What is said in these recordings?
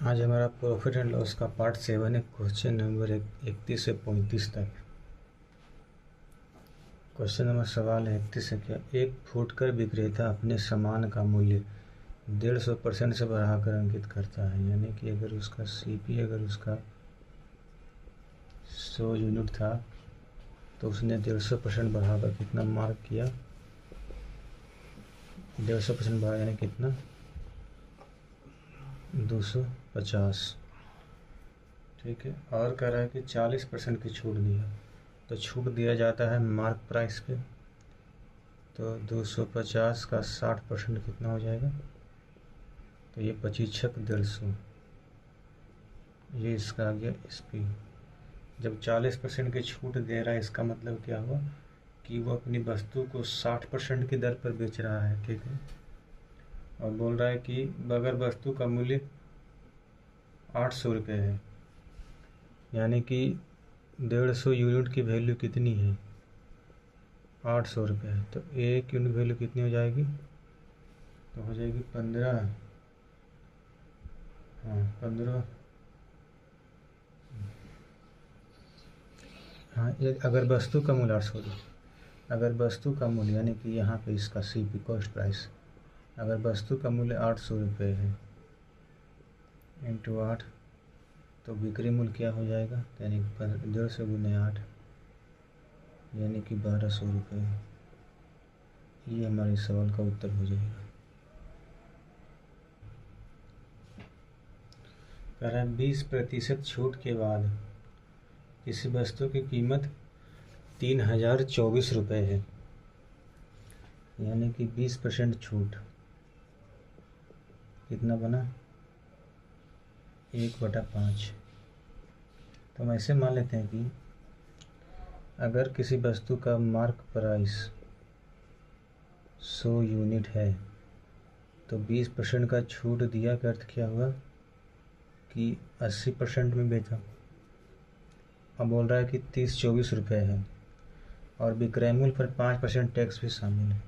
आज हमारा profit and loss का पार्ट 7 है। क्वेश्चन नंबर 31 से 35 तक। क्वेश्चन नंबर सवाल है 31 है, क्या एक फुटकर विक्रेता अपने सामान का मूल्य 150% से बढ़ाकर अंकित करता है। यानी कि अगर उसका सीपी अगर उसका 100 यूनिट था तो उसने 150% बढ़ाकर कितना मार्क किया, 150% बढ़ा यानी कितना 250। ठीक है। और कह रहा है कि 40% की छूट दी है, तो छूट दिया जाता है मार्क प्राइस पे। तो 250 का 60% कितना हो जाएगा, तो ये 25×150, ये इसका आ गया एसपी। जब 40% की छूट दे रहा है इसका मतलब क्या हुआ कि वो अपनी वस्तु को 60% की दर पर बेच रहा है। ठीक है। और बोल रहा है कि अगर वस्तु का मूल्य 800 रुपये है, यानी कि 150 यूनिट की वैल्यू कितनी है, 800 रुपये है, तो एक यूनिट वैल्यू कितनी हो जाएगी, तो हो जाएगी 15। हाँ 15। हाँ अगर वस्तु का मूल्य 800, अगर वस्तु का मूल्य यानी कि यहाँ पे इसका सीपी कॉस्ट प्राइस, अगर वस्तु का मूल्य 800 रुपये है इंटू 8, तो बिक्री मूल्य क्या हो जाएगा, यानी 150 गुने 8 यानी कि 1200 रुपये। ये हमारे सवाल का उत्तर हो जाएगा। कह रहा है 20% छूट के बाद किसी वस्तु की कीमत 3024 रुपये है, यानी कि 20% छूट कितना बना 1/5। तो हम ऐसे मान लेते हैं कि अगर किसी वस्तु का मार्क प्राइस 100 यूनिट है तो 20% का छूट दिया का अर्थ क्या हुआ कि 80% में बेचा। अब बोल रहा है कि 3024 रुपये है और विक्रय मूल्य पर 5% टैक्स भी शामिल है,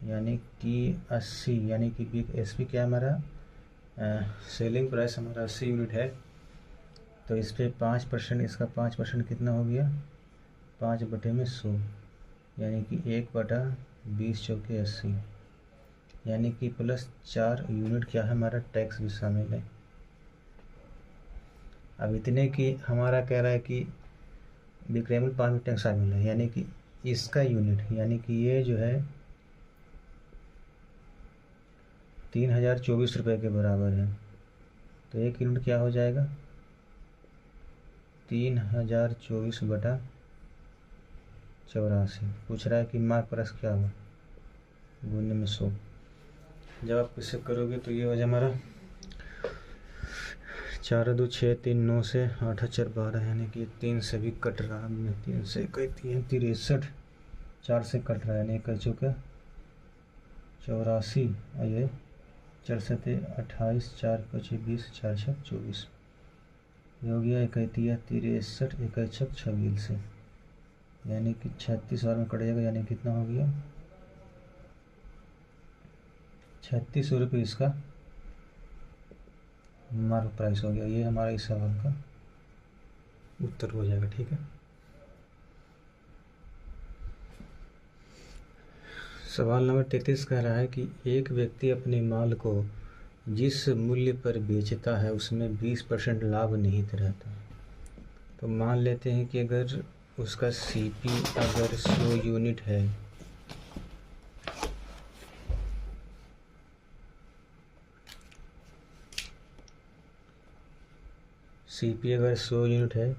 यानी कि 80, यानी कि एसपी क्या हमारा सेलिंग प्राइस हमारा 80 यूनिट है, तो इस पर 5%, इसका 5% कितना हो गया 5/100, यानी कि 1/20 चौके 80, यानी कि प्लस 4 यूनिट क्या है हमारा टैक्स भी शामिल है। अब इतने की हमारा कह रहा है कि विक्रय मूल्य 5 टैक्स शामिल है, यानी कि इसका यूनिट यानी कि ये जो है 3024 रुपये के बराबर है, तो एक यूनिट क्या हो जाएगा 3024/84। पूछ रहा है कि मार्क प्राइस क्या हुआ, गुने में 100। जब आप इसे करोगे तो ये हो जाए हमारा 4 2 6 3 9 से 8 4 12, यानी कि 3 से भी कट रहा है, 3 से 63, 4 से कट रहा है, यानी कर चुका 84, और ये 4 से 28, 4 5 20, 4 6 24, ये हो गया 31 63 61 26 से, यानी कि 36 बार में कट जाएगा, यानी कितना हो गया 3600 रुपये इसका मार्क प्राइस हो गया। ये हमारा इस सवाल का उत्तर हो जाएगा। ठीक है। सवाल नंबर 33 कह रहा है कि एक व्यक्ति अपने माल को जिस मूल्य पर बेचता है उसमें 20% लाभ निहित रहता है। तो मान लेते हैं कि अगर उसका सीपी अगर 100 यूनिट है, सीपी अगर 100 यूनिट है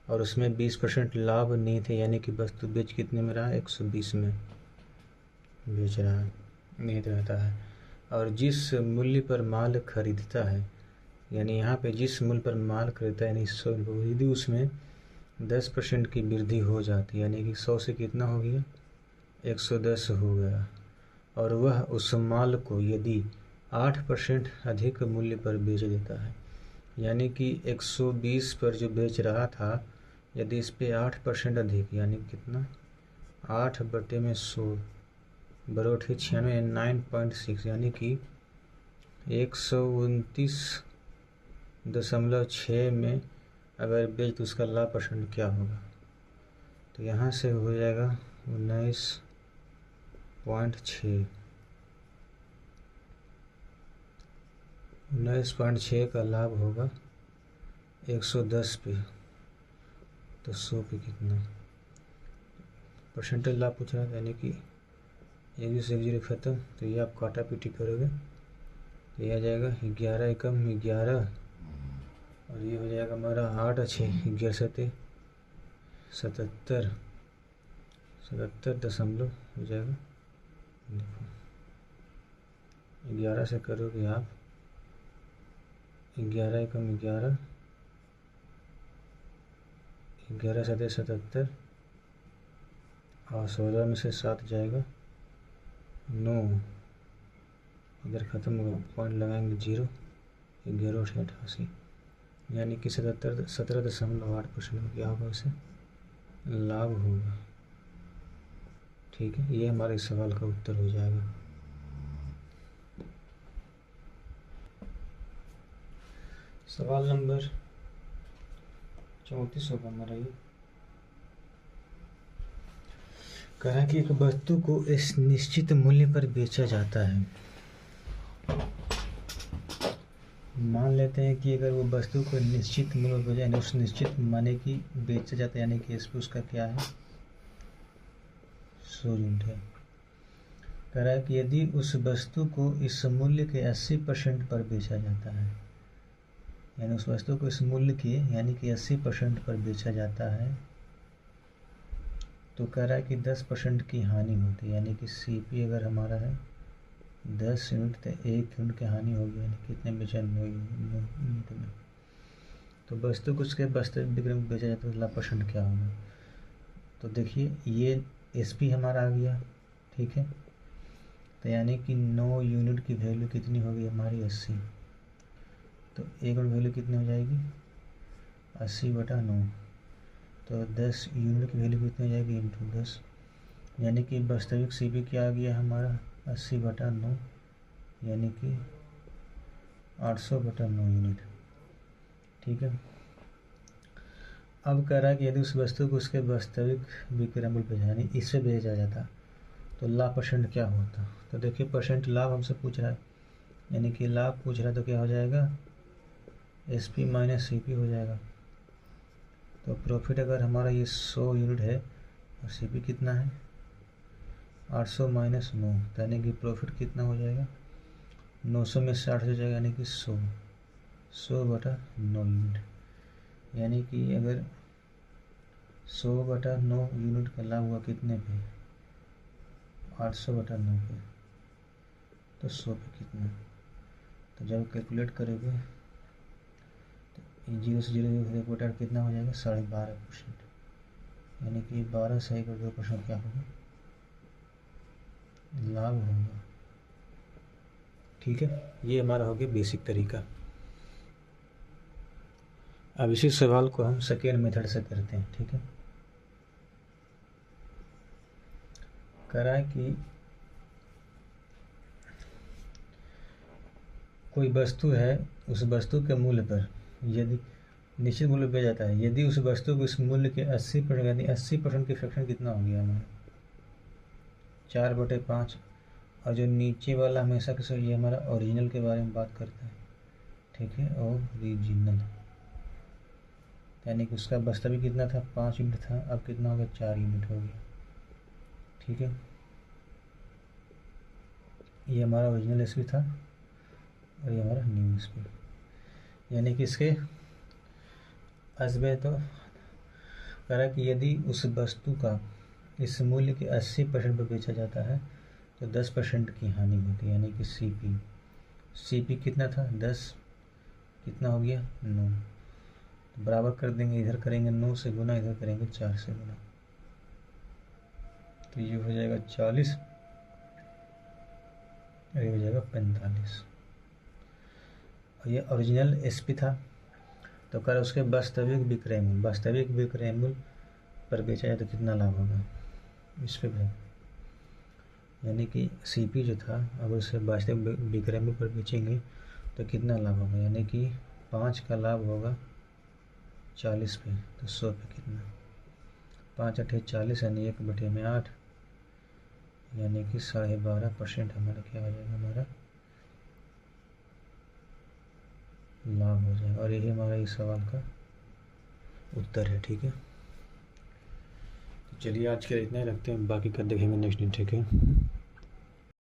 और उसमें 20% लाभ निहित है, यानी कि वस्तु बेच कितने में रहा है 120 में बेच रहा है, निहित रहता है। और जिस मूल्य पर माल खरीदता है, यानी यहाँ पे जिस मूल्य पर माल खरीदता है यानी 100 यदि उसमें 10% की वृद्धि हो जाती है, यानी कि 100 से कितना हो गया 110 हो गया, और वह उस माल को यदि 8% अधिक मूल्य पर बेच देता है, यानी कि 120 पर जो बेच रहा था यदि इस पे 8% अधिक, यानी कितना 8/100 बरोठी 96 9.6, यानी कि 129 0.6 में अगर बेच तो उसका लाभ परसेंट क्या होगा। तो यहाँ से हो जाएगा 19.6। 19.6 का लाभ होगा 110 पे, तो 100 पे कितना परसेंटेज लाभ पूछ रहा था, यानी कि 1 से 1 ख़त्म, तो ये आप काटा पीटी करोगे तो ये आ जाएगा 11 एकम 11, और ये हो जाएगा हमारा 8 अच्छे 11 सते 77 दशमलव हो जाएगा। देखो 11 से करोगे आप 11 एकम 11, 11 सते 77, और 16 में से 7 जाएगा 9, इधर ख़त्म होगा, पॉइंट लगाएंगे 0, 11/88, यानी कि 17.8% में क्या होगा उसे लाभ होगा। ठीक है, ये हमारे इस सवाल का उत्तर हो जाएगा। सवाल नंबर 34 होगा हमारा ये। कहा कि एक वस्तु को इस निश्चित मूल्य पर बेचा जाता है। मान लेते हैं कि अगर वो वस्तु को निश्चित मूल्य पर यानी उस निश्चित माने की बेचा जाता है, यानी कि इस पर उसका क्या है 100 यूनिट है। कह रहा है कि यदि उस वस्तु को इस मूल्य के 80% पर बेचा जाता है, यानी उस वस्तु को इस मूल्य के यानी कि 80% पर बेचा जाता है, तो कह रहा है कि 10% की हानि होती है, यानी कि सीपी अगर हमारा है 10 यूनिट तो 1 यूनिट की हानि होगी, यानी कितने बेचा 9 यूनिट में। तो वस्तु को उसके वास्तविक बिक्री में बेचा जाता है तो लाभ परसेंट क्या होगा। तो देखिए ये एसपी हमारा आ गया, ठीक है, तो यानी कि 9 यूनिट की वैल्यू कितनी होगी हमारी 80, तो 1 यूनिट वैल्यू कितनी हो जाएगी 80/9, तो 10 यूनिट की वैल्यू कितनी हो जाएगी इंटू 10, यानी कि वास्तविक सीपी क्या आ गया हमारा 80/9, यानी कि 800/9 यूनिट। ठीक है, अब कह रहा है कि यदि उस वस्तु को उसके वास्तविक विक्रय मूल्य पर यानी इससे बेचा जाता तो लाभ परसेंट क्या होता। तो देखिए परसेंट लाभ हमसे पूछ रहा है, यानी कि लाभ पूछ रहा है तो क्या हो जाएगा एसपी माइनस सीपी हो जाएगा। तो प्रॉफिट अगर हमारा ये 100 यूनिट है और सीपी कितना है 800 - 9, यानी कि प्रॉफिट कितना हो जाएगा 900 में से 800 जाएगा, यानी कि 100/9 यूनिट, यानी कि अगर 100/9 यूनिट का लाभ हुआ कितने पे 800/9 पे, तो 100 पे कितना, तो जब कैलकुलेट करोगे तो 0 से 0 बटा कितना हो जाएगा 12.5%, यानी कि 12 से 1.2% क्या होगा लाभ होगा। ठीक है, ये हमारा हो गया बेसिक तरीका। अब इसी सवाल को हम सेकेंड मेथड से करते हैं। ठीक है, कह रहा है कि कोई वस्तु है, उस वस्तु के मूल्य पर यदि निश्चित मूल्य पे जाता है, यदि उस वस्तु को इस मूल्य के 80% यानी 80% की फ्रैक्शन कितना हो गया हमारा 4/5, और जो नीचे वाला हमेशा के ये हमारा ओरिजिनल के बारे में बात करता है। ठीक है, ओरिजिनल यानी कि उसका वास्तविक कितना था 5 यूनिट था, अब कितना हो गया 4 यूनिट हो गया। ठीक है, ये हमारा ओरिजिनल एसपी था और ये हमारा न्यू एसपी, यानी कि इसके अजबे तो कह रहा है कि यदि उस वस्तु का इस मूल्य के 80% पर बेचा जाता है तो 10% की हानि होती है, यानी कि सीपी कितना था 10, कितना हो गया 9, तो बराबर कर देंगे, इधर करेंगे 9 से गुना, इधर करेंगे 4 से गुना, तो ये हो जाएगा 40 और ये हो जाएगा 45। और ये ओरिजिनल एसपी था, तो कर उसके वास्तविक विक्रय मूल्य पर बेचा जाए तो कितना लाभ होगा इस पे भी, यानी कि सीपी जो था अगर उसे वास्तविक विक्रय मूल्य पर बेचेंगे तो कितना लाभ होगा, यानी कि 5 का लाभ होगा 40 पे, तो 100 पे कितना, 5 8 40 यानी 1/8, यानी कि 12.5% हमारा क्या हो जाएगा, हमारा लाभ हो जाएगा। और यही हमारा इस सवाल का उत्तर है। ठीक है, तो चलिए आज के लिए इतना ही रखते हैं, बाकी का देखेंगे नेक्स्ट दिन। ठीक है।